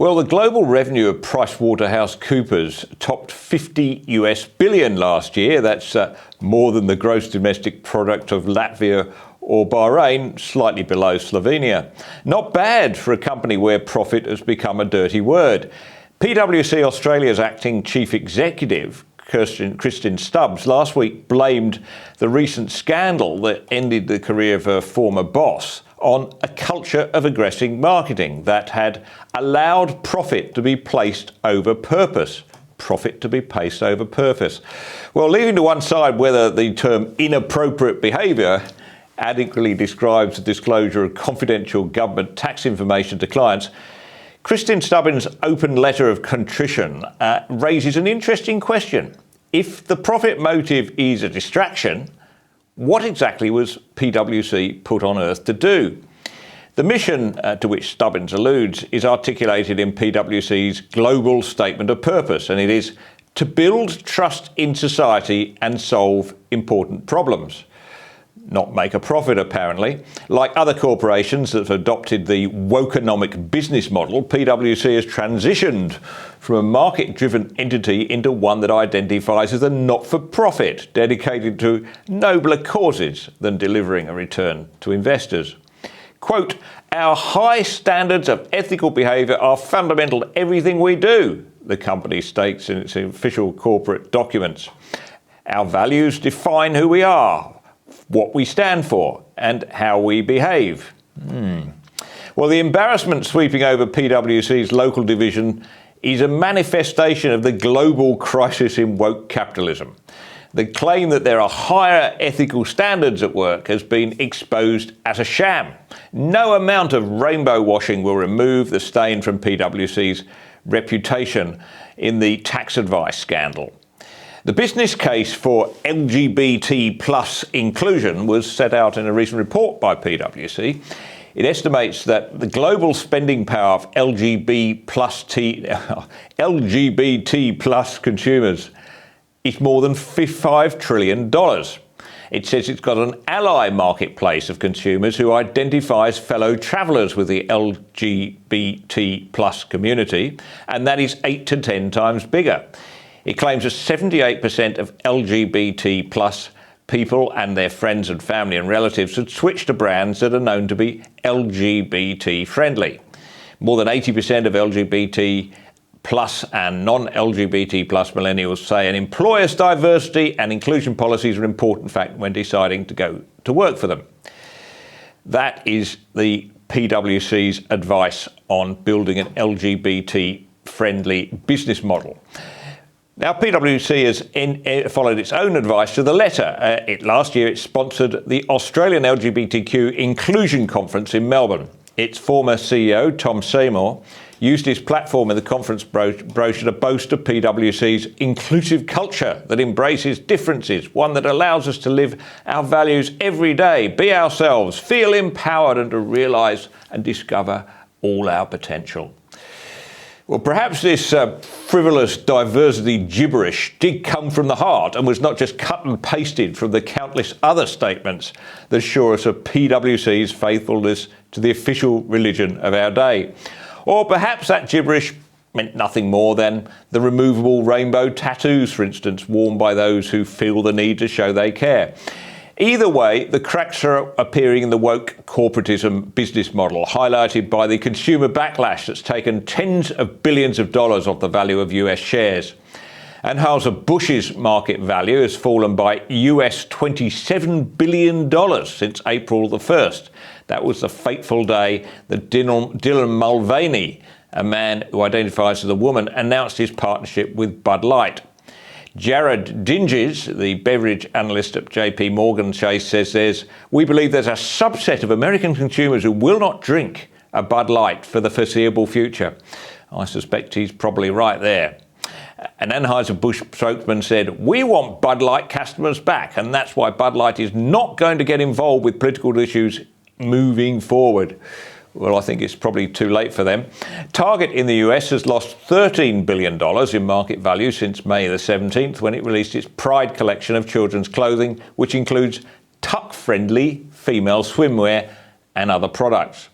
Well, the global revenue of Pricewaterhouse Coopers topped $50 billion last year. That's more than the gross domestic product of Latvia or Bahrain, slightly below Slovenia. Not bad for a company where profit has become a dirty word. PwC Australia's acting chief executive, Kristin Stubbs, last week blamed the recent scandal that ended the career of her former boss on a culture of aggressive marketing that had allowed profit to be placed over purpose. Profit to be placed over purpose. Well, leaving to one side whether the term inappropriate behaviour adequately describes the disclosure of confidential government tax information to clients, Kristin Stubbs' open letter of contrition raises an interesting question. If the profit motive is a distraction, what exactly was PwC put on earth to do? The mission to which Stubbs alludes is articulated in PwC's global statement of purpose, and it is to build trust in society and solve important problems. Not make a profit, apparently. Like other corporations that have adopted the wokenomic business model, PwC has transitioned from a market-driven entity into one that identifies as a not-for-profit, dedicated to nobler causes than delivering a return to investors. Quote, "Our high standards of ethical behaviour are fundamental to everything we do," the company states in its official corporate documents. "Our values define who we are, what we stand for, and how we behave." Well, the embarrassment sweeping over PwC's local division is a manifestation of the global crisis in woke capitalism. The claim that there are higher ethical standards at work has been exposed as a sham. No amount of rainbow washing will remove the stain from PwC's reputation in the tax advice scandal. The business case for LGBT plus inclusion was set out in a recent report by PwC. It estimates that the global spending power of LGBT plus consumers is more than $5 trillion. It says it's got an ally marketplace of consumers who identifies fellow travellers with the LGBT plus community, and that is 8 to 10 times bigger. It claims that 78% of LGBT plus people and their friends and family and relatives had switched to brands that are known to be LGBT friendly. More than 80% of LGBT plus and non-LGBT plus millennials say an employer's diversity and inclusion policies are an important fact when deciding to go to work for them. That is the PwC's advice on building an LGBT friendly business model. Now, PwC has followed its own advice to the letter. Last year, it sponsored the Australian LGBTQ Inclusion Conference in Melbourne. Its former CEO, Tom Seymour, used his platform in the conference brochure to boast of PwC's inclusive culture that embraces differences, one that allows us to live our values every day, be ourselves, feel empowered, and to realise and discover all our potential. Well, perhaps this frivolous diversity gibberish did come from the heart and was not just cut and pasted from the countless other statements that assure us of PwC's faithfulness to the official religion of our day. Or perhaps that gibberish meant nothing more than the removable rainbow tattoos, for instance, worn by those who feel the need to show they care. Either way, the cracks are appearing in the woke corporatism business model, highlighted by the consumer backlash that's taken tens of billions of dollars off the value of US shares. Anheuser-Busch's market value has fallen by US $27 billion since April the 1st. That was the fateful day that Dylan Mulvaney, a man who identifies as a woman, announced his partnership with Bud Light. Jared Dinges, the beverage analyst at JP Morgan Chase, says we believe there's a subset of American consumers who will not drink a Bud Light for the foreseeable future. I suspect he's probably right there. An Anheuser-Busch spokesman said, "We want Bud Light customers back, and that's why Bud Light is not going to get involved with political issues moving forward." Well, I think it's probably too late for them. Target in the US has lost $13 billion in market value since May the 17th, when it released its Pride collection of children's clothing, which includes tuck-friendly female swimwear and other products.